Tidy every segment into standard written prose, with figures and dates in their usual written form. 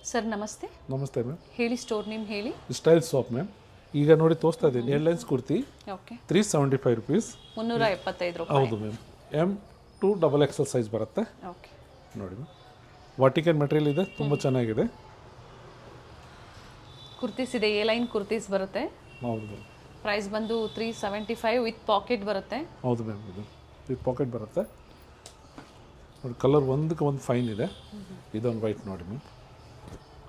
Sir ನಮಸ್ತೆ. ನಮಸ್ತೆ ma'am. ಹೇಳಿ, ಸ್ಟೋರ್ ನೇಮ್ ಹೇಳಿ. Style shop ma'am. ಈಗ ನೋಡಿ ತೋರಿಸ್ತಾ ಇದ್ದೀನಿ ಏರ್ಲೈನ್ಸ್ ಕುರ್ತಿ. ಓಕೆ. 375 ರೂಪೀಸ್. 375 ರೂಪಾಯಿ. ಹೌದು ಮ್ಯಾಮ್. M2XXL ಸೈಜ್ ಬರುತ್ತೆ. ಓಕೆ. ನೋಡಿ ಮ್ಯಾಮ್, ವಾಟಿಕನ್ ಮೆಟೀರಿಯಲ್ ಇದೆ, ತುಂಬ ಚೆನ್ನಾಗಿದೆ. ಕುರ್ತೀಸ್ ಇದೆ, ಎ ಲೈನ್ ಕುರ್ತೀಸ್ ಬರುತ್ತೆ. ಹೌದು ಮ್ಯಾಮ್. ಪ್ರೈಸ್ ಬಂದು 375 ವಿತ್ ಪಾಕೆಟ್ ಬರುತ್ತೆ. ಹೌದು ಮ್ಯಾಮ್, ಇದು ವಿತ್ ಪಾಕೆಟ್ ಬರುತ್ತೆ. ನೋಡಿ ಕಲರ್ ಒಂದಕ್ಕೆ ಒಂದು ಫೈನ್ ಇದೆ. ಇದೊಂದು ವೈಟ್ ನೋಡಿ ಮ್ಯಾಮ್.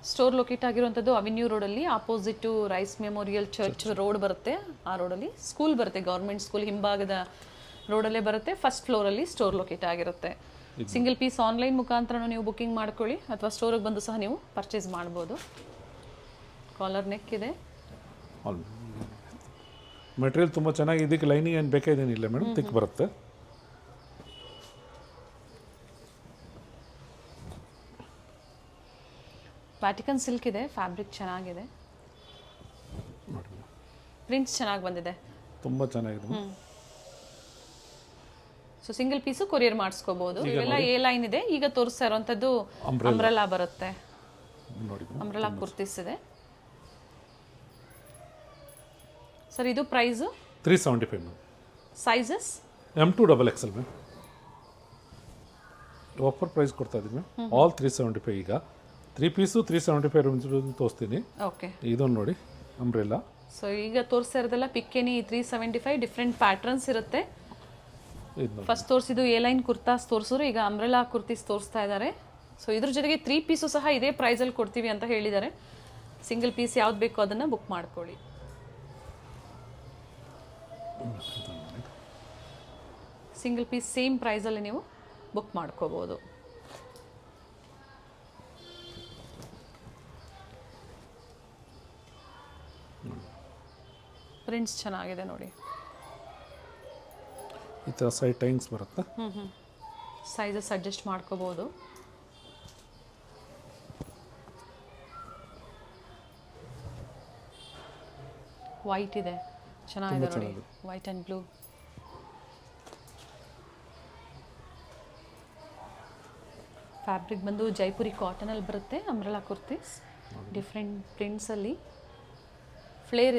ಸ್ಟೋರ್ ಲೊಕೇಟ್ ಆಗಿರುವಂಥದ್ದು ಅವೆನ್ಯೂ ರೋಡಲ್ಲಿ, opposite rice memorial church road ಬರುತ್ತೆ. ಆ ರೋಡಲ್ಲಿ ಸ್ಕೂಲ್ ಬರುತ್ತೆ, ಗೌರ್ಮೆಂಟ್ ಸ್ಕೂಲ್ ಹಿಂಭಾಗದ ರೋಡಲ್ಲೇ ಬರುತ್ತೆ. ಫಸ್ಟ್ ಫ್ಲೋರಲ್ಲಿ ಸ್ಟೋರ್ ಲೊಕೇಟ್ ಆಗಿರುತ್ತೆ. ಸಿಂಗಲ್ ಪೀಸ್ ಆನ್ಲೈನ್ ಮುಖಾಂತರ ನೀವು ಬುಕ್ಕಿಂಗ್ ಮಾಡ್ಕೊಳ್ಳಿ, ಅಥವಾ ಸ್ಟೋರಿಗೆ ಬಂದು ಸಹ ನೀವು ಪರ್ಚೇಸ್ ಮಾಡ್ಬೋದು. ಕಾಲರ್ ನೆಕ್ ಇದೆ. ಮೆಟೀರಿಯಲ್ ತುಂಬ ಚೆನ್ನಾಗಿ, ಇದಕ್ಕೆ ಲೈನಿಂಗ್ ಏನು ಬೇಕಾದೇನಿಲ್ಲ ಮೇಡಮ್, ತಿಕ್ ಬರುತ್ತೆ. ವ್ಯಾಟಿಕನ್ ಸಿಲ್ಕ್ ಇದೆ, ಫ್ಯಾಬ್ರಿಕ್ ಚೆನ್ನಾಗಿದೆ, ಪ್ರಿಂಟ್ಸ್ ಚೆನ್ನಾಗಿ ಬಂದಿದೆ, ತುಂಬ ಚೆನ್ನಾಗಿದೆ. ಸೊ ಸಿಂಗಲ್ ಪೀಸು ಕೊರಿಯರ್ ಮಾಡಿಸ್ಕೋಬಹುದು. ಇವೆಲ್ಲ ಎ ಲೈನ್ ಇದೆ. ಈಗ ತೋರಿಸ್ತಾ ಇರುವಂಥದ್ದು ಅಂಬ್ರೆಲಾ ಬರುತ್ತೆ. ಅಂಬ್ರೆಲಾ ಕುರ್ತೀಸ್ ಇದೆ ಸರ್. ಇದು price 375 ma'am. Sizes M2XXL ma'am. Offer price ಕೊಡ್ತಾ ಇದ್ದೀವಿ ಮ್ಯಾಮ್. ಆಲ್ 375. ಈಗ 3 ಪೀಸು 375 ತೋರಿಸ್ತೀನಿ. ಓಕೆ. ಇದೊಂದು ನೋಡಿ ಅಂಬ್ರೆಲಾ. ಸೊ ಈಗ ತೋರಿಸ್ತಾ ಇರೋದೆಲ್ಲ ಪಿಕ್ಕೆನಿ 375 ಡಿಫ್ರೆಂಟ್ ಪ್ಯಾಟ್ರನ್ಸ್ ಇರುತ್ತೆ. ಫಸ್ಟ್ ತೋರಿಸಿದ್ದು ಎ ಲೈನ್ ಕುರ್ತಾಸ್ ತೋರಿಸಿದ್ರು, ಈಗ ಅಂಬ್ರೆಲಾ ಕುರ್ತೀಸ್ ತೋರಿಸ್ತಾ ಇದ್ದಾರೆ. ಸೊ ಇದ್ರ ಜೊತೆಗೆ 3 ಪೀಸು ಸಹ ಇದೇ ಪ್ರೈಸಲ್ಲಿ ಕೊಡ್ತೀವಿ ಅಂತ ಹೇಳಿದ್ದಾರೆ. ಸಿಂಗಲ್ ಪೀಸ್ ಯಾವ್ದು ಬೇಕೋ ಅದನ್ನು ಬುಕ್ ಮಾಡ್ಕೊಳ್ಳಿ. ಸಿಂಗಲ್ ಪೀಸ್ ಸೇಮ್ ಪ್ರೈಸಲ್ಲಿ ನೀವು ಬುಕ್ ಮಾಡ್ಕೋಬೋದು. ಪ್ರಿಂಟ್ಸ್ ಚೆನ್ನಾಗಿದೆ ನೋಡಿ. ಈ ಥರ ಸೈಡ್ ಟೈಂಗ್ಸ್ ಬರುತ್ತೆ. ಸೈಜಸ್ ಅಡ್ಜಸ್ಟ್ ಮಾಡ್ಕೋಬೋದು. ವೈಟ್ ಇದೆ, ಚೆನ್ನಾಗಿದೆ ನೋಡಿ. White and blue. ಫ್ಯಾಬ್ರಿಕ್ ಬಂದು ಜೈಪುರಿ ಕಾಟನಲ್ಲಿ ಬರುತ್ತೆ. ಅಂಬ್ರೆಲಾ ಕುರ್ತೀಸ್ ಡಿಫ್ರೆಂಟ್ ಪ್ರಿಂಟ್ಸಲ್ಲಿ. ಫ್ಲೇರ್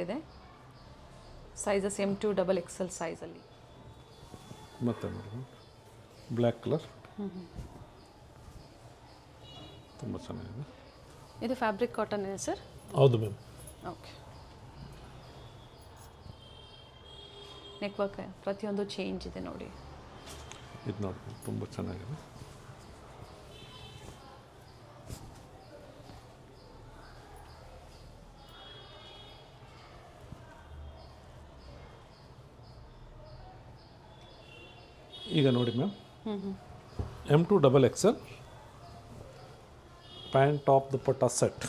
ಇದೆ. ಸೈಜಸ್ M2XXL ಸೈಜಲ್ಲಿ. ಮತ್ತೆ ನೋಡಿ ಬ್ಲ್ಯಾಕ್ ಕಲರ್, ತುಂಬ ಚೆನ್ನಾಗಿದೆ. ಇದು ಫ್ಯಾಬ್ರಿಕ್ ಕಾಟನ್ ಇದೆ ಸರ್. ಹೌದು ಮ್ಯಾಮ್. ಓಕೆ. ನೆಕ್ ವರ್ಕ್ ಪ್ರತಿಯೊಂದು ಚೇಂಜ್ ಇದೆ ನೋಡಿ. ಇದು ನೋಡಿ ತುಂಬ ಚೆನ್ನಾಗಿದೆ. ಈಗ ನೋಡಿ ma'am, M2XXL pant top dupatta set.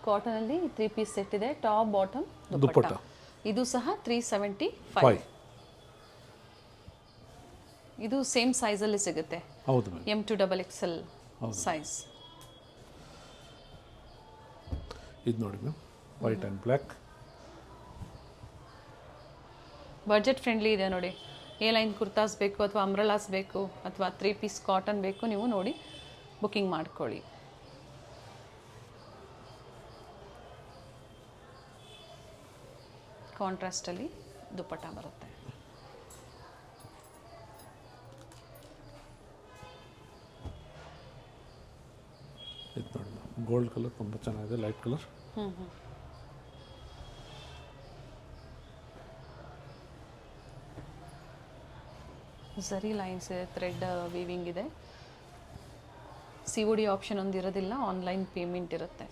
ಕಾಟನಲ್ಲಿ 3 ಪೀಸ್ ಸೆಟ್ ಇದೆ, ಟಾಪ್ ಬಾಟಮ್ ದುಪ್ಪಟ್ಟ. ಇದು ಸಹ 375. ಇದು ಸೇಮ್ ಸೈಜಲ್ಲಿ ಸಿಗುತ್ತೆ. ಹೌದು ಮ್ಯಾಮ್. M2XXL size. ಇದು ನೋಡಿ ma'am, white and black. Budget friendly ಇದೆ ನೋಡಿ. ಎ ಲೈನ್ ಕುರ್ತಾಸ್ ಬೇಕು, ಅಥವಾ ಅಂಬ್ರೆಲಾಸ್ ಬೇಕು, ಅಥವಾ 3 ಪೀಸ್ ಕಾಟನ್ ಬೇಕು, ನೀವು ನೋಡಿ ಬುಕ್ಕಿಂಗ್ ಮಾಡ್ಕೊಳ್ಳಿ. ಕಾಂಟ್ರಾಸ್ಟಲ್ಲಿ ದುಪ್ಪಟ್ಟ ಬರುತ್ತೆ. ಇದು ನೋಡಿ ಗೋಲ್ಡ್ ಕಲರ್ ತುಂಬ ಚೆನ್ನಾಗಿದೆ, ಲೈಟ್ ಕಲರ್. ಝರಿ ಲೈನ್ಸ್ ಇದೆ, ಥ್ರೆಡ್ ವೀವಿಂಗ್ ಇದೆ. COD ಆಪ್ಷನ್ ಒಂದು ಇರೋದಿಲ್ಲ, ಆನ್ಲೈನ್ ಪೇಮೆಂಟ್ ಇರುತ್ತೆ.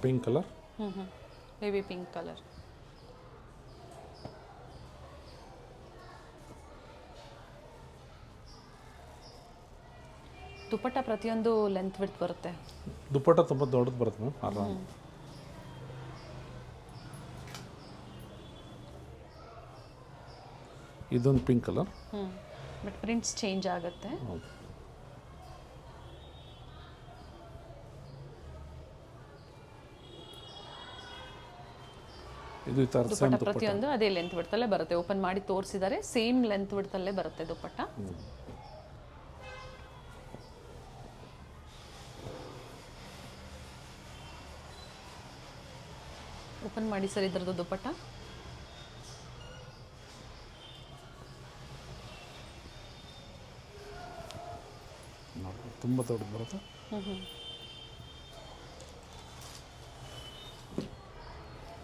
Pink colour. Baby pink colour. Dupatta ಪ್ರತಿಯೊಂದು ಲೆಂತ್ ವಿಡ್ತ್ ಬರುತ್ತೆ. ದುಪ್ಪಟ್ಟ ತುಂಬ ದೊಡ್ಡದು ಬರುತ್ತೆ ಮ್ಯಾಮ್. ಆರಾಮ್. ಇದೊಂದು pink colour. But prints change ಆಗುತ್ತೆ. ಹೌದು. ಇದು ಈ ಥರ ಸೇಮ್ ದುಪ್ಪಟ್ಟ ದುಪ್ಪಟ್ಟ. ಪ್ರತಿಯೊಂದು ಅದೇ ಲೆಂತ್ ಬಿಡ್ತಲ್ಲೇ ಬರುತ್ತೆ. ಓಪನ್ ಮಾಡಿ ತೋರಿಸಿದ್ದಾರೆ, ಸೇಮ್ ಲೆಂತ್ ಬಿಡ್ತಲ್ಲೇ ಬರುತ್ತೆ ದುಪ್ಪಟ್ಟ. ಓಪನ್ ಮಾಡಿ ಸರ್ ಇದ್ರದ್ದು ದುಪ್ಪಟ್ಟ. ನೋಡಿ ತುಂಬ ದೊಡ್ಡದು ಬರುತ್ತೆ.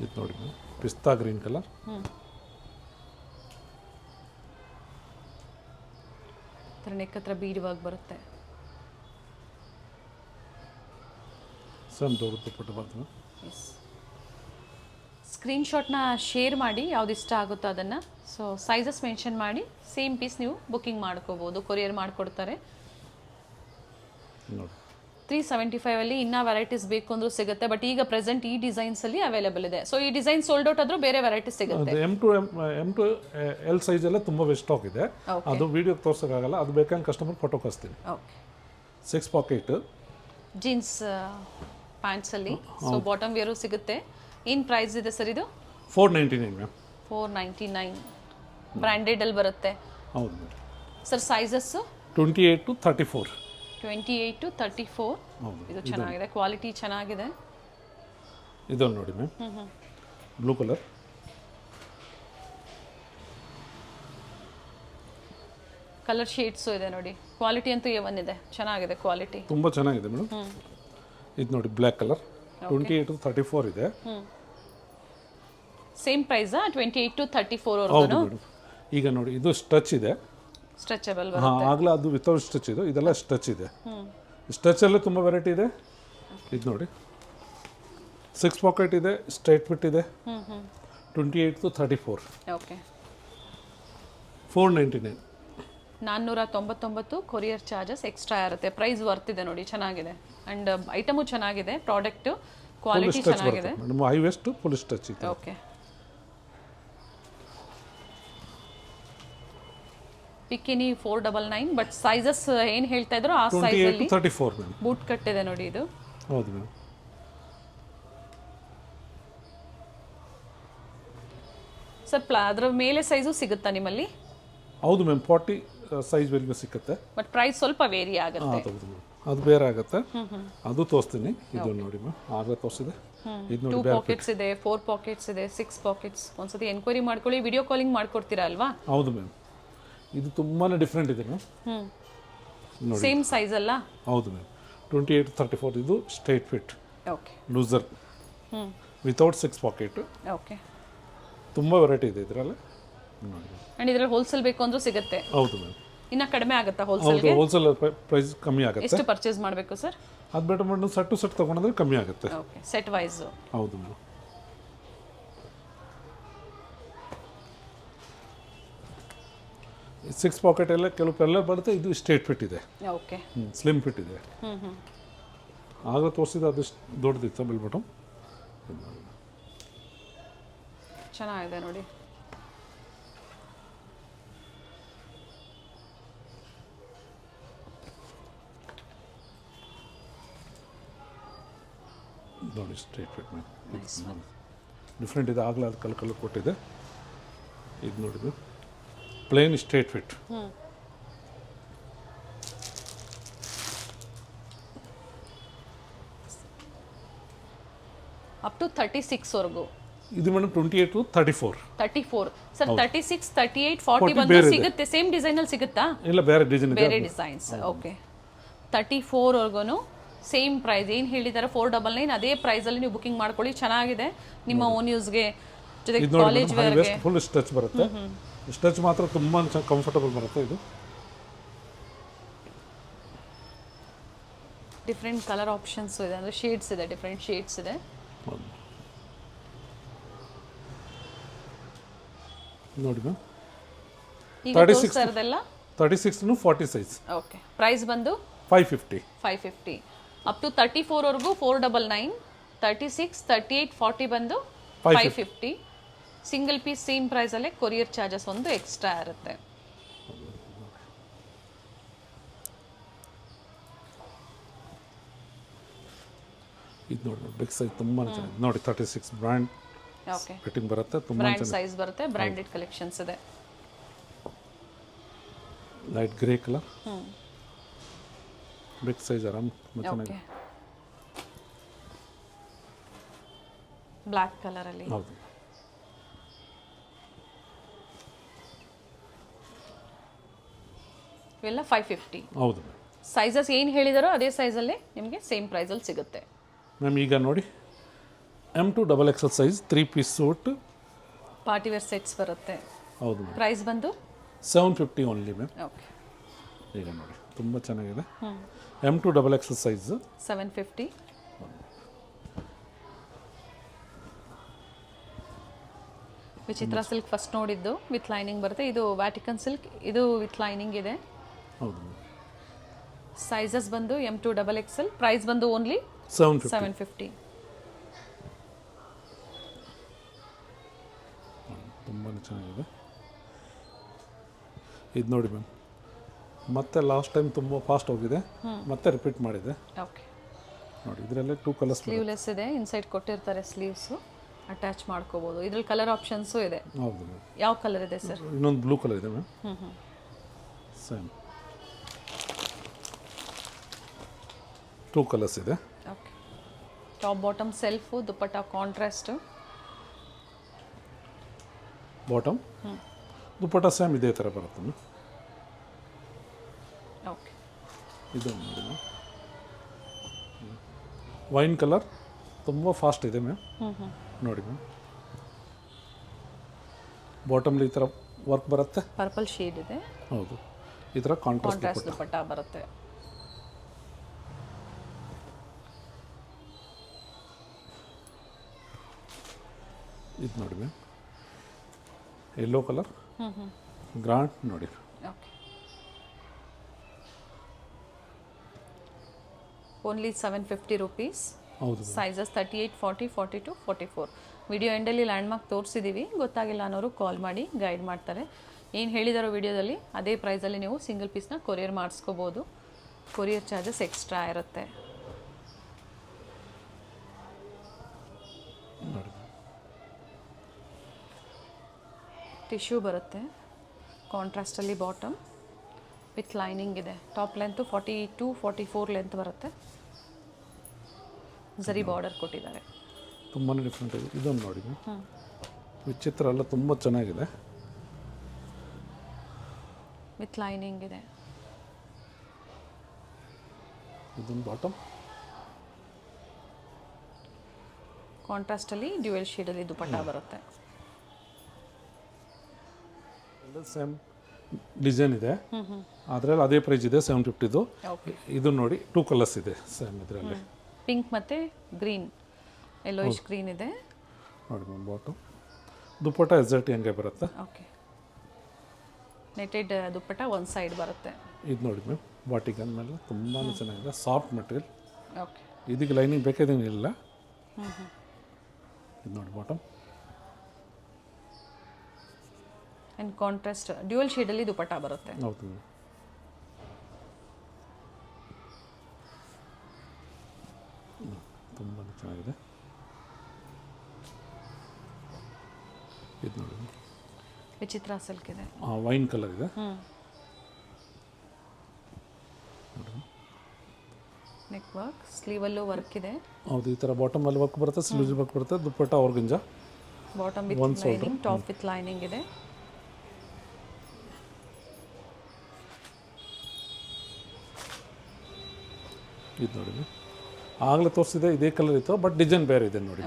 ಇದು ನೋಡಿ ಮೇಡಮ್, ಪಿಸ್ತಾ ಗ್ರೀನ್ ಕಲರ್. ನೆಕ್ ಹತ್ರ ಬೀಡುವಾಗಿ ಬರುತ್ತೆ. ಸೇಮ್ ದೊಡ್ಡ ದುಪ್ಪಟ್ಟ ಬರ್ತದೆ. ಎಸ್, ಸ್ಕ್ರೀನ್ಶಾಟ್ನ ಶೇರ್ ಮಾಡಿ ಯಾವ್ದು ಇಷ್ಟ ಆಗುತ್ತೋ ಅದನ್ನು. ಸೊ ಸೈಜಸ್ ಮೆನ್ಷನ್ ಮಾಡಿ ಸೇಮ್ ಪೀಸ್ ನೀವು ಬುಕ್ಕಿಂಗ್ ಮಾಡ್ಕೋಬೋದು, ಕೊರಿಯರ್ ಮಾಡಿಕೊಡ್ತಾರೆ. ನೋಡಿ 375 ಇನ್ನೂ ವೆರೈಟೀಸ್ ಬೇಕು ಅಂದ್ರೂ ಸಿಗುತ್ತೆ. ಬಟ್ ಈಗ ಪ್ರೆಸೆಂಟ್ ಈ ಡಿಸೈನ್ಸಲ್ಲಿ ಅವೈಲೇಬಲ್ ಇದೆ. ಸೊ ಈ ಡಿಸೈನ್ ಸೋಲ್ಡ್ ಔಟ್ ಆದರೂ ಬೇರೆ ವೆರೈಟೀಸ್ ಸಿಗುತ್ತೆ. M to L ಸೈಜೆಲ್ಲ ತುಂಬ ಸ್ಟಾಕ್ ಇದೆ. ಅದು ವಿಡಿಯೋಗೆ ತೋರ್ಸೋಕ್ಕಾಗಲ್ಲ, ಅದು ಬೇಕಂದ್ರೆ ಕಸ್ಟಮರ್ ಫೋಟೋ ಕಳಿಸ್ತೀನಿ. ಓಕೆ, 6 ಪಾಕೆಟ್ ಜೀನ್ಸ್ ಪ್ಯಾಂಟ್ಸಲ್ಲಿ. ಸೊ ಬಾಟಮ್ ವೇರು ಸಿಗುತ್ತೆ. ಏನು ಪ್ರೈಸ್ ಇದೆ ಸರ್ ಇದು? 499 ಮ್ಯಾಮ್. 499 ಬ್ರ್ಯಾಂಡೆಡಲ್ಲಿ ಬರುತ್ತೆ. ಹೌದು madam. Sir sizes 28 to 34. 28 to 34. ಇದು ಚೆನ್ನಾಗಿದೆ, ಕ್ವಾಲಿಟಿ ಚೆನ್ನಾಗಿದೆ. ಇದನ್ನು ನೋಡಿ ma'am, blue colour. Colour shades ಇದೆ ನೋಡಿ. ಕ್ವಾಲಿಟಿ ಅಂತೂ A1 ಇದೆ, ಚೆನ್ನಾಗಿದೆ ಕ್ವಾಲಿಟಿ. ತುಂಬ ಚೆನ್ನಾಗಿದೆ ಮೇಡಮ್. ಇದು ನೋಡಿ ಬ್ಲ್ಯಾಕ್ ಕಲರ್, 28 to 34 ಇದೆ. ಸೇಮ್ ಪ್ರೈಸಾ? 28 to 34 ಹೌದು ವರೆಗೂ. ಮೇಡಮ್. ಈಗ ನೋಡಿ ಇದು ಸ್ಟಚ್ ಇದೆ. ಸ್ಟ್ರೆಚಬಲ್ ಹಾಂ, ಬರುತ್ತೆ. ಆಗಲೇ ಅದು ವಿತೌಟ್ ಸ್ಟಚ್ ಇದು, ಇದೆಲ್ಲ ಸ್ಟಚ್ ಇದೆ. ಸ್ಟಚಲ್ಲೇ ತುಂಬ ವೆರೈಟಿ ಇದೆ. ಇದು ನೋಡಿ 6 ಪಾಕೆಟ್ ಇದೆ, ಸ್ಟ್ರೈಟ್ ಫಿಟ್ ಇದೆ. 28 to 34. Okay, 499. 499 courier charges extra ಇರುತ್ತೆ. ಪ್ರೈಸ್ ವರ್ತ್ ಇದೆ ನೋಡಿ, ಚೆನ್ನಾಗಿದೆ. ಆ್ಯಂಡ್ ಐಟಮು ಚೆನ್ನಾಗಿದೆ, ಪ್ರಾಡಕ್ಟು ಕ್ವಾಲಿಟಿ ಸ್ಟಚ್ ಚೆನ್ನಾಗಿದೆ. ಬರುತ್ತೆ madam, high waist full stitch ಇದೆ. ಓಕೆ, ಪಿಕ್ಕಿನಿ 499. ಬಟ್ ಸೈಜಸ್ ಏನು ಹೇಳ್ತಾ ಇದ್ರು ಆ 28 ಸೈಜಲ್ಲಿ to 34 ಮೇಡಮ್. ಬೂಟ್ ಕಟ್ಟಿದೆ ನೋಡಿ ಇದು. ಹೌದು ಮೇಡಮ್. ಸರ್ ಅದ್ರ ಮೇಲೆ ಸೈಜು ಸಿಗುತ್ತಾ ನಿಮ್ಮಲ್ಲಿ? ಹೌದು ಮ್ಯಾಮ್, 40 ಸೈಜ್ ವರೆಗೂ ಸಿಕ್ಕತ್ತೆ. ಬಟ್ ಪ್ರೈಸ್ ಸ್ವಲ್ಪ ವೇರಿ ಹಾಂ, ಆಗುತ್ತೆ. ಹೌದು ಮ್ಯಾಮ್, ಅದು ಬೇರೆ ಆಗುತ್ತೆ. ಅದು ತೋರಿಸ್ತೀನಿ. ಇದು ನೋಡಿ ಮ್ಯಾಮ್, ಆಗಲೇ ತೋರಿಸಿದೆ. ಇದು 2 ನೋಡಿ ಬೇರೆ. ಪಾಕೆಟ್ಸ್ ಇದೆ, 4 ಪಾಕೆಟ್ಸ್ ಇದೆ, 6 ಪಾಕೆಟ್ಸ್. ಒಂದ್ಸತಿ ಎನ್ಕ್ವೈರಿ ಮಾಡ್ಕೊಳ್ಳಿ, ವಿಡಿಯೋ ಕಾಲಿಂಗ್ ಮಾಡ್ಕೊಡ್ತೀರಾ ಅಲ್ವಾ? ಹೌದು ಮ್ಯಾಮ್, ಇದು ತುಂಬಾ ಡಿಫ್ರೆಂಟ್ ಇದೆ ಮ್ಯಾಮ್. ನೋಡಿ, ಸೇಮ್ ಸೈಜ್ ಅಲ್ಲ? ಹೌದು ಮ್ಯಾಮ್. 28 to 34 ಇದು straight fit okay, looser without 6 pocket. Okay, ತುಂಬ ವೆರೈಟಿ ಇದೆ ಇದರಲ್ಲಿ. ನೋಡಿ, ಆ್ಯಂಡ್ ಇದರಲ್ಲಿ ಹೋಲ್ಸೇಲ್ ಬೇಕು ಅಂದ್ರೂ ಸಿಗುತ್ತೆ. ಹೌದು ಮ್ಯಾಮ್. ಇನ್ನ ಕಡಿಮೆ ಆಗುತ್ತಾ ಹೌದು, ಹೋಲ್ಸೇಲ್ಗೆ? ಹೋಲ್ಸೇಲ್ ಪ್ರೈಸ್ ಕಮ್ಮಿ ಆಗುತ್ತೆ. ಎಷ್ಟು ಪರ್ಚೇಸ್ ಮಾಡಬೇಕು ಸರ್? ಅದು ಬೇಡ ಮೇಡಮ್, ಸೆಟ್ ಟು ಸೆಟ್ ತೊಗೊಂಡ್ರೆ ಕಮ್ಮಿ ಆಗುತ್ತೆ. Okay, set wise. ಹೌದು ಮೇಡಮ್. ಸಿಕ್ಸ್ ಪಾಕೆಟ್ ಎಲ್ಲ ಕೆಲವು ಬರುತ್ತೆ. ಇದು ಸ್ಟ್ರೇಟ್ ಫಿಟ್ ಇದೆ, ಓಕೆ, ಸ್ಲಿಮ್ ಫಿಟ್ ಇದೆ. ಆಗ ತೋರಿಸಿದ ಅದು ದೊಡ್ಡದಿತ್ತು ಬಿಲ್ ಬಾಟಮ್. ಚೆನ್ನಾಗಿದೆ ನೋಡಿ. ನೋಡಿ ಸ್ಟ್ರೇಟ್ ಫಿಟ್ ಮ್ಯಾಮ್, ಡಿಫ್ರೆಂಟ್ ಇದೆ. ಆಗಲೇ ಅದು ಕಲರ್ ಕೊಟ್ಟಿದೆ. ಇದು ನೋಡಿದ್ದು plain straight fit. Up to 36 ವರೆಗೂ. ಇದು ಮೇಡಮ್ 28 to 34. 34 ಸರ್, 36, 38, 40 ಬಂದು ಸಿಗುತ್ತೆ. ಸೇಮ್ ಡಿಸೈನ್ ಅಲ್ಲಿ ಸಿಗುತ್ತಾ? ಇಲ್ಲ, ಬೇರೆ ಡಿಸೈನ್ ಇದೆ. ಬೇರೆ ಡಿಸೈನ್ಸ್. ಓಕೆ, 34 ವರ್ಗೂನು ಸೇಮ್ ಪ್ರೈಸ್ ಏನು ಹೇಳಿದ್ದಾರೆ 499, ಅದೇ ಪ್ರೈಸ್ ಅಲ್ಲಿ ನೀವು ಬುಕಿಂಗ್ ಮಾಡ್ಕೊಳ್ಳಿ. ಚೆನ್ನಾಗಿದೆ, ನಿಮ್ಮ ಓನ್ ಯೂಸ್ಗೆ, ಜೊತೆಗೆ ಕಾಲೇಜ್ ವೇರ್ಗೆ. ಫುಲ್ ಸ್ಟಚ್ ಬರುತ್ತೆ. ಸ್ಟಚ್ ಮಾತ್ರ ತುಂಬಾ ಕಂಫರ್ಟಬಲ್ ಬರುತ್ತೆ. ಇದು ಡಿಫ್ರೆಂಟ್ ಕಲರ್ ಆಪ್ಷನ್ಸ್ ಇದೆ, ಅಂದರೆ ಶೇಡ್ಸ್ ಇದೆ, ಡಿಫ್ರೆಂಟ್ ಶೇಡ್ಸ್ ಇದೆ. ನೋಡಿ ಮ್ಯಾಮ್, ಈಗ ತೋರಿಸ್ತಾ ಇರೋದೆಲ್ಲ 36 to 40 ಸೈಜ್. ಓಕೆ, ಪ್ರೈಸ್ ಬಂದು 550. 550. ಅಪ್ ಟು 34 ವರೆಗೂ 499, 36, 38, 40 ಬಂದು 550. ಸಿಂಗಲ್ ಪೀಸ್ ಸೇಮ್ ಪ್ರೈಸಲ್ಲೇ ಕೊರಿಯರ್ ಚಾರ್ಜಸ್ ಒಂದು ಎಕ್ಸ್ಟ್ರಾ ಇರುತ್ತೆ. ಇದು ನೋಡಿ ಬಿಗ್ ಸೈಜ್ ತುಂಬ ಚೆನ್ನಾಗಿದೆ ನೋಡಿ. 36 ಬ್ರ್ಯಾಂಡ್ ಓಕೆ ಫಿಟ್ಟಿಂಗ್ ಬರುತ್ತೆ ತುಂಬ ಬ್ರ್ಯಾಂಡ್ ಸೈಜ್ ಬರುತ್ತೆ ಬ್ರ್ಯಾಂಡೆಡ್ ಕಲೆಕ್ಷನ್ಸ್ ಇದೆ light grey colour big size ಆರಾಮ್ ತುಂಬ ಓಕೆ ಚೆನ್ನಾಗಿದೆ ಬ್ಲ್ಯಾಕ್ ಕಲರಲ್ಲಿ ಹೌದು ಇವೆಲ್ಲ 550 ಹೌದು ಸೈಜಸ್ ಏನು ಹೇಳಿದಾರೋ ಅದೇ ಸೈಜಲ್ಲೇ ನಿಮಗೆ ಸೇಮ್ ಪ್ರೈಸಲ್ಲಿ ಸಿಗುತ್ತೆ ಮ್ಯಾಮ್ ಈಗ ನೋಡಿ M2 XXL size 3 piece suit party wear sets ಬರುತ್ತೆ ಹೌದು ಮ್ಯಾಮ್ ಪ್ರೈಸ್ ಬಂದು 750 ಓನ್ಲಿ ಮ್ಯಾಮ್ ಓಕೆ ಈಗ ನೋಡಿ ತುಂಬ ಚೆನ್ನಾಗಿದೆ M2 XXL ಸೈಜ್ 750 ವಿಚಿತ್ರ ಸಿಲ್ಕ್ ಫಸ್ಟ್ ನೋಡಿದ್ದು ವಿತ್ ಲೈನಿಂಗ್ ಬರುತ್ತೆ ಇದು ವ್ಯಾಟಿಕನ್ ಸಿಲ್ಕ್ ಇದು ವಿತ್ ಲೈನಿಂಗ್ ಇದೆ ಹೌದು ಮ್ಯಾಮ್ ಸೈಜಸ್ ಬಂದು M2 XXL ಪ್ರೈಸ್ ಬಂದು ಓನ್ಲಿ 750 750 ತುಂಬಾ ಚೆನ್ನಾಗಿದೆ ಇದು ನೋಡಿ ಮ್ಯಾಮ್ ಮತ್ತೆ ಲಾಸ್ಟ್ ಟೈಮ್ ತುಂಬ ಫಾಸ್ಟ್ ಹೋಗಿದೆ ಮತ್ತೆ ರಿಪೀಟ್ ಮಾಡಿದೆ ಓಕೆ ನೋಡಿ ಇದರಲ್ಲೇ 2 ಕಲರ್ಸ್ ಸ್ಲೀವ್ಲೆಸ್ ಇದೆ ಇನ್ಸೈಡ್ ಕೊಟ್ಟಿರ್ತಾರೆ ಸ್ಲೀವ್ಸು ಅಟ್ಯಾಚ್ ಮಾಡ್ಕೋಬೋದು ಇದ್ರಲ್ಲಿ ಕಲರ್ ಆಪ್ಷನ್ಸು ಇದೆ ಹೌದು ಮ್ಯಾಮ್ ಯಾವ ಕಲರ್ ಇದೆ ಸರ್ ಇನ್ನೊಂದು ಬ್ಲೂ ಕಲರ್ ಇದೆ ಮ್ಯಾಮ್ ಸೇಮ್ 2 ಕಲರ್ಸ್ ಇದೆ ಓಕೆ ಟಾಪ್ ಬಾಟಮ್ ಸೆಲ್ಫು ದುಪ್ಪಟ್ಟ ಕಾಂಟ್ರಾಸ್ಟ್ ಬಾಟಮ್ ದುಪ್ಪಟ್ಟ ಸೇಮ್ ಇದೇ ಥರ ಬರುತ್ತೆ ಮ್ಯಾಮ್ ಓಕೆ ಇದು ನೋಡಿ ಮ್ಯಾಮ್ ವೈನ್ ಕಲರ್ ತುಂಬ ಫಾಸ್ಟ್ ಇದೆ ಮ್ಯಾಮ್ ನೋಡಿ ಮ್ಯಾಮ್ ಬಾಟಮ್ಲಿ ಈ ಥರ ವರ್ಕ್ ಬರುತ್ತೆ ಪರ್ಪಲ್ ಶೇಡ್ ಇದೆ ಹೌದು ಈ ಥರ ಕಾಂಟ್ರಾಸ್ಟ್ ಕಾಂಟ್ರಾಸ್ಟ್ ದುಪ್ಪಟ್ಟ ಬರುತ್ತೆ ಇದು ನೋಡಿ ಮ್ಯಾಮ್ ಯೆಲ್ಲೋ ಕಲರ್ ಗ್ರಾಂಡ್ ನೋಡಿ ಓಕೆ ಓನ್ಲಿ 750 ರುಪೀಸ್ ಹೌದು ಸೈಜಸ್ 38 40 42 44 ವಿಡಿಯೋ ಎಂಡಲ್ಲಿ ಲ್ಯಾಂಡ್ಮಾರ್ಕ್ ತೋರಿಸಿದ್ದೀವಿ ಗೊತ್ತಾಗಿಲ್ಲ ಅನ್ನೋರು ಕಾಲ್ ಮಾಡಿ ಗೈಡ್ ಮಾಡ್ತಾರೆ ಏನು ಹೇಳಿದಾರೋ ವಿಡಿಯೋದಲ್ಲಿ ಅದೇ ಪ್ರೈಸಲ್ಲಿ ನೀವು ಸಿಂಗಲ್ ಪೀಸ್ನ ಕೊರಿಯರ್ ಮಾಡಿಸ್ಕೋಬೋದು ಕೊರಿಯರ್ ಚಾರ್ಜಸ್ ಎಕ್ಸ್ಟ್ರಾ ಇರುತ್ತೆ ನೋಡಿ ಟಿಶ್ಯೂ ಬರುತ್ತೆ ಕಾಂಟ್ರಾಸ್ಟಲ್ಲಿ ಬಾಟಮ್ ವಿತ್ ಲೈನಿಂಗ್ ಇದೆ ಟಾಪ್ ಲೆಂತು 42 44 ಲೆಂತ್ ಬರುತ್ತೆ ಝರಿ ಬಾರ್ಡರ್ ಕೊಟ್ಟಿದ್ದಾರೆ ತುಂಬಾ ಡಿಫ್ರೆಂಟ್ ಇದೆ ಇದೊಂದು ನೋಡಿ ವಿಚಿತ್ರ ಎಲ್ಲ ತುಂಬ ಚೆನ್ನಾಗಿದೆ ವಿತ್ ಲೈನಿಂಗ್ ಇದೆ ಇದೊಂದು ಬಾಟಮ್ ಕಾಂಟ್ರಾಸ್ಟಲ್ಲಿ ಡ್ಯುಯಲ್ ಶೇಡಲ್ಲಿ ದುಪಟ್ಟ ಬರುತ್ತೆ ಎಲ್ಲ ಸೇಮ್ ಡಿಸೈನ್ ಇದೆ ಅದರಲ್ಲಿ ಅದೇ ಪ್ರೈಸ್ ಇದೆ 750ದು ಓಕೆ ಇದು ನೋಡಿ 2 ಕಲರ್ಸ್ ಇದೆ ಸೇಮ್ ಇದರಲ್ಲಿ ಪಿಂಕ್ ಮತ್ತು ಗ್ರೀನ್ ಯೆಲ್ಲೋಯಿಶ್ ಗ್ರೀನ್ ಇದೆ ನೋಡಿ ಮ್ಯಾಮ್ ಬಾಟಮ್ ದುಪ್ಪಟ್ಟ ಎಕ್ಸಾಕ್ಟ್ ಹಂಗೆ ಬರುತ್ತೆ ಓಕೆ ನೆಟೆಡ್ ದುಪ್ಪಟ್ಟ ಒಂದು ಸೈಡ್ ಬರುತ್ತೆ ಇದು ನೋಡಿ ಮ್ಯಾಮ್ ಬಾಟಿಕ್ ಅಂದಮೇಲೆ ತುಂಬಾ ಚೆನ್ನಾಗಿದೆ ಸಾಫ್ಟ್ ಮೆಟೀರಿಯಲ್ ಓಕೆ ಇದಕ್ಕೆ ಲೈನಿಂಗ್ ಬೇಕಾದೇನಿಲ್ಲ ಇದು ನೋಡಿ ಬಾಟಮ್ ಆ್ಯಂಡ್ ಕಾಂಟ್ರಾಸ್ಟ್ ಡ್ಯುಯಲ್ ಶೇಡಲ್ಲಿ ದುಪಟ್ಟ ಬರುತ್ತೆ ಹೌದು ಮ್ಯಾಮ್ ತುಂಬಾ ಚೆನ್ನಾಗಿದೆ ಇದು ನೋಡಿ ವಿಚಿತ್ರ ಸಿಲ್ಕ್ ಇದೆ ವೈನ್ ಕಲರ್ ಇದೆ ನೆಕ್ ವರ್ಕ್ ಸ್ಲೀವಲ್ಲೂ ವರ್ಕ್ ಇದೆ ಹೌದು ಈ ಥರ ಬಾಟಮಲ್ಲಿ ವರ್ಕ್ ಬರುತ್ತೆ ಸ್ಲೀವ್ಸ್ ವರ್ಕ್ ಬರುತ್ತೆ ದುಪ್ಪಟ್ಟ ಅವ್ರಿಗಿಂಜ bottom with lining top with lining ಇದೆ ಇದು ನೋಡಿ ಆಗಲೇ ತೋರಿಸಿದೆ ಇದೇ ಕಲರ್ ಇತ್ತು ಬಟ್ ಡಿಸೈನ್ ಬೇರೆ ಇದೆ ನೋಡಿ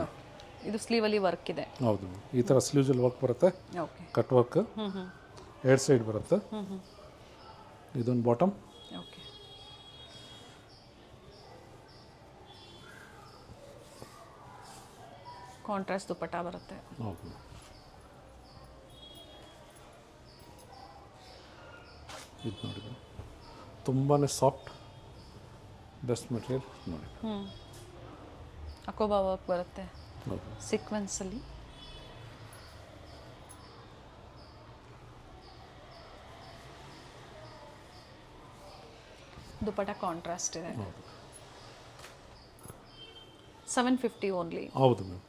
ಇದು ಸ್ಲೀವಲ್ಲಿ ವರ್ಕ್ ಇದೆ ಹೌದು ಈ ಥರ ಸ್ಲೀವ್ಸಲ್ಲಿ ವರ್ಕ್ ಬರುತ್ತೆ ಓಕೆ ಕಟ್ ವರ್ಕ್ ಎರಡು ಸೈಡ್ ಬರುತ್ತೆ ಇದೊಂದು ಬಾಟಮ್ ಓಕೆ ಕಾಂಟ್ರಾಸ್ಟ್ ದುಪಟ್ಟ ಬರುತ್ತೆ ಹೌದು ಇದು ನೋಡಿ ತುಂಬಾ ಸಾಫ್ಟ್ ಬೆಸ್ಟ್ ಮೆಟೀರಿಯಲ್ ನೋಡಿ ಅಕೋಬಾ ವರ್ಕ್ ಬರುತ್ತೆ ಹೌದು ಸೀಕ್ವೆನ್ಸಲ್ಲಿ ದುಪಟ್ಟ ಕಾಂಟ್ರಾಸ್ಟ್ ಇದೆ ಹೌದು 750 ಓನ್ಲಿ ಹೌದು ಮ್ಯಾಮ್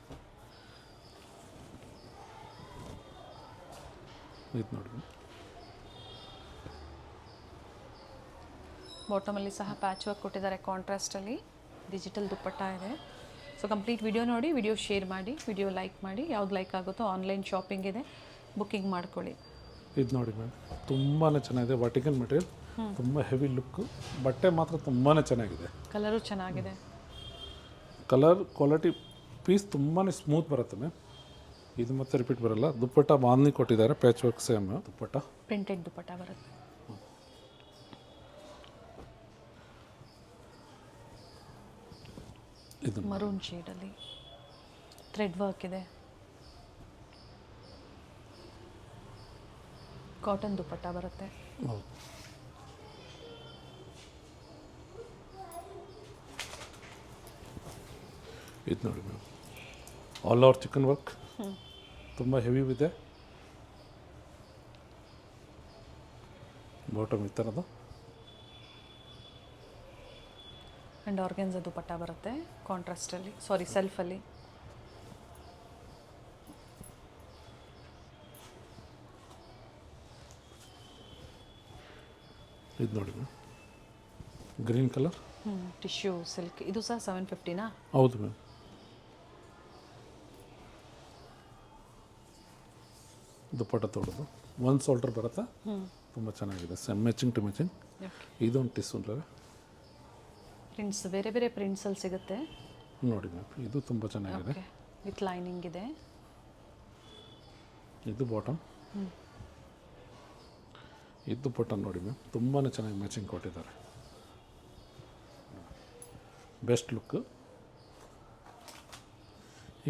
ಇದು ನೋಡಿ ಬಾಟಮಲ್ಲಿ ಸಹ ಪ್ಯಾಚ್ ವರ್ಕ್ ಕೊಟ್ಟಿದ್ದಾರೆ ಕಾಂಟ್ರಾಸ್ಟಲ್ಲಿ, ಡಿಜಿಟಲ್ ದುಪ್ಪಟ್ಟ ಇದೆ. ಸೊ ಕಂಪ್ಲೀಟ್ ವಿಡಿಯೋ ನೋಡಿ, ವಿಡಿಯೋ ಶೇರ್ ಮಾಡಿ, ವಿಡಿಯೋ ಲೈಕ್ ಮಾಡಿ. ಯಾವ್ದು ಲೈಕ್ ಆಗುತ್ತೋ ಆನ್ಲೈನ್ ಶಾಪಿಂಗ್ ಇದೆ, ಬುಕ್ಕಿಂಗ್ ಮಾಡ್ಕೊಳ್ಳಿ. ಇದು ನೋಡಿ ಮ್ಯಾಮ್, ತುಂಬಾ ಚೆನ್ನಾಗಿದೆ. ವರ್ಟಿಕಲ್ ಮೆಟೀರಿಯಲ್, ತುಂಬ ಹೆವಿ ಲುಕ್ಕು, ಬಟ್ಟೆ ಮಾತ್ರ ತುಂಬಾ ಚೆನ್ನಾಗಿದೆ. ಕಲರು ಚೆನ್ನಾಗಿದೆ. ಕಲರ್ ಕ್ವಾಲಿಟಿ ಪೀಸ್ ತುಂಬಾ ಸ್ಮೂತ್ ಬರುತ್ತೆ ಮ್ಯಾಮ್. ಇದು ಮತ್ತೆ ರಿಪೀಟ್ ಬರಲ್ಲ. ದುಪ್ಪಟ್ಟ ಬಾಂಧಿ ಕೊಟ್ಟಿದ್ದಾರೆ, ಪ್ಯಾಚ್ ವರ್ಕ್ ಸೇಮ್ ದುಪ್ಪಟ್ಟ, ಪ್ರಿಂಟೆಡ್ ದುಪ್ಪಟ್ಟ ಬರುತ್ತೆ. ಇದು ಮರೂನ್ ಶೇಡಲ್ಲಿ ಥ್ರೆಡ್ ವರ್ಕ್ ಇದೆ. ಕಾಟನ್ ದುಪ್ಪಟ್ಟ ಬರುತ್ತೆ. ಹೌದು. ಇದು ನೋಡಿ ma'am, all over chicken work, ತುಂಬ ಹೆವಿ ಇದೆ. ಬಾಟಮ್ ಈ ಥರದ್ದು ಆ್ಯಂಡ್ ಆರ್ಗೆನ್ಸ ದುಪ್ಪಟ್ಟ ಬರುತ್ತೆ ಕಾಂಟ್ರಾಸ್ಟಲ್ಲಿ, ಸಾರಿ ಸೆಲ್ಫಲ್ಲಿ. ಇದು ನೋಡಿ ma'am, green colour, tissue silk. ಇದು ಸಹ 750ನಾ? ಹೌದು ಮ್ಯಾಮ್. ದುಪ್ಪಟ್ಟ ತೊಡೋದು ಒಂದು ಸೋಲ್ಡರ್ ಬರುತ್ತೆ, ತುಂಬ ಚೆನ್ನಾಗಿದೆ. Same matching to matching. ಇದೊಂದು ಟಿಸ್ಸು ಪ್ರಿಂಟ್ಸ್ ಬೇರೆ ಬೇರೆ ಪ್ರಿಂಟ್ಸಲ್ಲಿ ಸಿಗುತ್ತೆ ನೋಡಿ ಮ್ಯಾಮ್. ಇದು ತುಂಬ ಚೆನ್ನಾಗಿದೆ, ವಿತ್ ಲೈನಿಂಗ್ ಇದೆ. ಇದು ಬಾಟಮ್, ಇದು ಬಟನ್ ನೋಡಿ ಮ್ಯಾಮ್, ತುಂಬಾ ಚೆನ್ನಾಗಿ ಮ್ಯಾಚಿಂಗ್ ಕೊಟ್ಟಿದ್ದಾರೆ. Best look.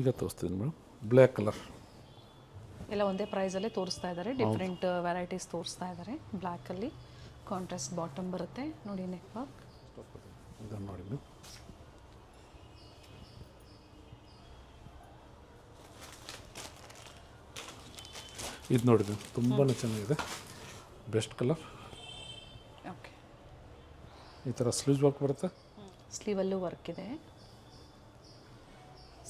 ಈಗ ತೋರಿಸ್ತೀನಿ ಮೇಡಮ್, ಬ್ಲ್ಯಾಕ್ ಕಲರ್. ಎಲ್ಲ ಒಂದೇ ಪ್ರೈಸಲ್ಲೇ ತೋರಿಸ್ತಾ ಇದ್ದಾರೆ, ಡಿಫ್ರೆಂಟ್ ವೆರೈಟೀಸ್ ತೋರಿಸ್ತಾ ಇದ್ದಾರೆ. ಬ್ಲ್ಯಾಕಲ್ಲಿ ಕಾಂಟ್ರಾಸ್ಟ್ ಬಾಟಮ್ ಬರುತ್ತೆ ನೋಡಿ, ನೆಕ್ ವರ್ಕ್. ಇದನ್ನು ನೋಡಿ ಮ್ಯಾಮ್, ಇದು ನೋಡಿ ಮ್ಯಾಮ್, ತುಂಬಾ ಚೆನ್ನಾಗಿದೆ. Best colour. ಓಕೆ, ಈ ಥರ ಸ್ಲೀವ್ಸ್ ವರ್ಕ್ ಬರುತ್ತೆ, ಸ್ಲೀವಲ್ಲೂ ವರ್ಕ್ ಇದೆ.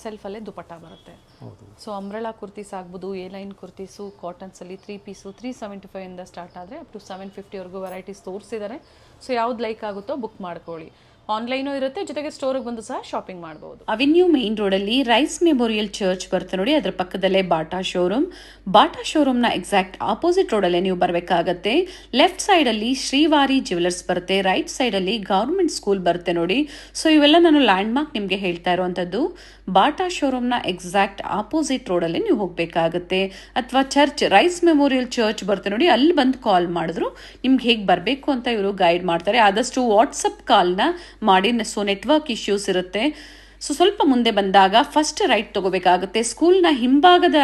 ಸೆಲ್ಫಲ್ಲೇ ದುಪ್ಪಟ್ಟ ಬರುತ್ತೆ. ಹೌದು. ಸೊ ಅಂಬ್ರೆಲಾ ಕುರ್ತೀಸ್ ಆಗ್ಬೋದು, ಎ ಲೈನ್ ಕುರ್ತೀಸು, ಕಾಟನ್ಸಲ್ಲಿ 3 ಪೀಸು 375ಇಂದ ಸ್ಟಾರ್ಟ್ ಆದರೆ ಅಪ್ ಟು 750ವರೆಗೂ ವೆರೈಟೀಸ್ ತೋರಿಸಿದ್ದಾರೆ. ಸೊ ಯಾವ್ದು ಲೈಕ್ ಆಗುತ್ತೋ ಬುಕ್ ಮಾಡ್ಕೊಳ್ಳಿ. ಆನ್ಲೈನು ಇರುತ್ತೆ, ಜೊತೆಗೆ ಸ್ಟೋರಿಗೆ ಬಂದು ಸಹ ಶಾಪಿಂಗ್ ಮಾಡಬಹುದು. ಅವೆನ್ಯೂ ಮೇನ್ ರೋಡಲ್ಲಿ ರೈಸ್ ಮೆಮೋರಿಯಲ್ ಚರ್ಚ್ ಬರುತ್ತೆ ನೋಡಿ, ಅದರ ಪಕ್ಕದಲ್ಲೇ ಬಾಟಾ ಶೋರೂಮ್. ಬಾಟಾ ಶೋರೂಮ್ನ ಎಕ್ಸಾಕ್ಟ್ ಆಪೋಸಿಟ್ ರೋಡಲ್ಲೇ ನೀವು ಬರಬೇಕಾಗತ್ತೆ. ಲೆಫ್ಟ್ ಸೈಡಲ್ಲಿ ಶ್ರೀವಾರಿ ಜ್ಯುವೆಲರ್ಸ್ ಬರುತ್ತೆ, ರೈಟ್ ಸೈಡಲ್ಲಿ ಗೌರ್ಮೆಂಟ್ ಸ್ಕೂಲ್ ಬರುತ್ತೆ ನೋಡಿ. ಸೊ ಇವೆಲ್ಲ ನಾನು ಲ್ಯಾಂಡ್ ಮಾರ್ಕ್ ನಿಮಗೆ ಹೇಳ್ತಾ ಇರುವಂಥದ್ದು. ಬಾಟಾ ಶೋರೂಮ್ನ ಎಕ್ಸಾಕ್ಟ್ ಆಪೋಸಿಟ್ ರೋಡಲ್ಲಿ ನೀವು ಹೋಗಬೇಕಾಗತ್ತೆ. ಅಥವಾ ಚರ್ಚ್, ರೈಸ್ ಮೆಮೋರಿಯಲ್ ಚರ್ಚ್ ಬರುತ್ತೆ ನೋಡಿ, ಅಲ್ಲಿ ಬಂದು ಕಾಲ್ ಮಾಡಿದ್ರು ನಿಮ್ಗೆ ಹೇಗೆ ಬರಬೇಕು ಅಂತ ಇವರು ಗೈಡ್ ಮಾಡ್ತಾರೆ. ಆದಷ್ಟು ವಾಟ್ಸಪ್ ಕಾಲ್ನ ಮಾಡಿ. ಸೊ ನೆಟ್ವರ್ಕ್ ಇಶ್ಯೂಸ್ ಇರುತ್ತೆ. ಸೊ ಸ್ವಲ್ಪ ಮುಂದೆ ಬಂದಾಗ ಫಸ್ಟ್ ರೈಟ್ ತಗೋಬೇಕಾಗುತ್ತೆ. ಸ್ಕೂಲ್ನ ಹಿಂಭಾಗದ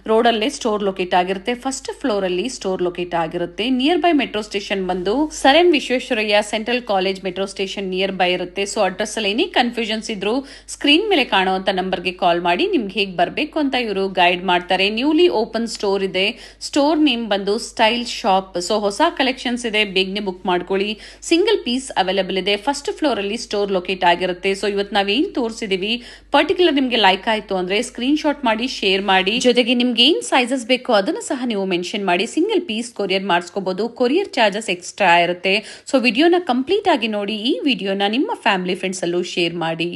ರೋಡಲ್ಲೇ ಸ್ಟೋರ್ ಲೊಕೇಟ್ ಆಗಿರುತ್ತೆ. ಫಸ್ಟ್ ಫ್ಲೋರ್ ಅಲ್ಲಿ ಸ್ಟೋರ್ ಲೊಕೇಟ್ ಆಗಿರುತ್ತೆ. ನಿಯರ್ ಬೈ ಮೆಟ್ರೋ ಸ್ಟೇಷನ್ ಬಂದು sir M Visvesvaraya central college metro station near by ಇರುತ್ತೆ. ಸೊ ಅಡ್ರೆಸ್ ಅಲ್ಲಿ ಎನಿ ಕನ್ಫ್ಯೂಷನ್ಸ್ ಇದ್ರು ಸ್ಕ್ರೀನ್ ಮೇಲೆ ಕಾಣುವಂತ ನಂಬರ್ಗೆ ಕಾಲ್ ಮಾಡಿ ನಿಮ್ಗೆ ಹೇಗೆ ಬರಬೇಕು ಅಂತ ಇವರು ಗೈಡ್ ಮಾಡ್ತಾರೆ. ನ್ಯೂಲಿ ಓಪನ್ ಸ್ಟೋರ್ ಇದೆ. ಸ್ಟೋರ್ ನೇಮ್ ಬಂದು ಸ್ಟೈಲ್ ಶಾಪ್. ಸೊ ಹೊಸ ಕಲೆಕ್ಷನ್ಸ್ ಇದೆ, ಬೇಗನೆ ಬುಕ್ ಮಾಡ್ಕೊಳ್ಳಿ. ಸಿಂಗಲ್ ಪೀಸ್ ಅವೈಲೇಬಲ್ ಇದೆ. ಫಸ್ಟ್ ಫ್ಲೋರ್ ಅಲ್ಲಿ ಸ್ಟೋರ್ ಲೊಕೇಟ್ ಆಗಿರುತ್ತೆ. ಸೊ ಇವತ್ತು ನಾವೇನ್ ತೋರಿಸಿದೀವಿ ಪರ್ಟಿಕ್ಯುಲರ್ ನಿಮ್ಗೆ ಲೈಕ್ ಆಯ್ತು ಅಂದ್ರೆ ಸ್ಕ್ರೀನ್ ಶಾಟ್ ಮಾಡಿ ಶೇರ್ ಮಾಡಿ. ಜೊತೆಗೆ ನಿಮ್ಗೆ ಏನ್ ಸೈಜಸ್ ಬೇಕೋ ಅದನ್ನು ಸಹ ನೀವು ಮೆನ್ಷನ್ ಮಾಡಿ ಸಿಂಗಲ್ ಪೀಸ್ ಕೊರಿಯರ್ ಮಾಡಿಸ್ಕೋಬಹುದು. ಕೊರಿಯರ್ ಚಾರ್ಜಸ್ ಎಕ್ಸ್ಟ್ರಾ ಇರುತ್ತೆ. ಸೊ ವಿಡಿಯೋನ ಕಂಪ್ಲೀಟ್ ಆಗಿ ನೋಡಿ. ಈ ವಿಡಿಯೋನ ನಿಮ್ಮ ಫ್ಯಾಮಿಲಿ ಫ್ರೆಂಡ್ಸ್ ಅಲ್ಲೂ ಶೇರ್ ಮಾಡಿ.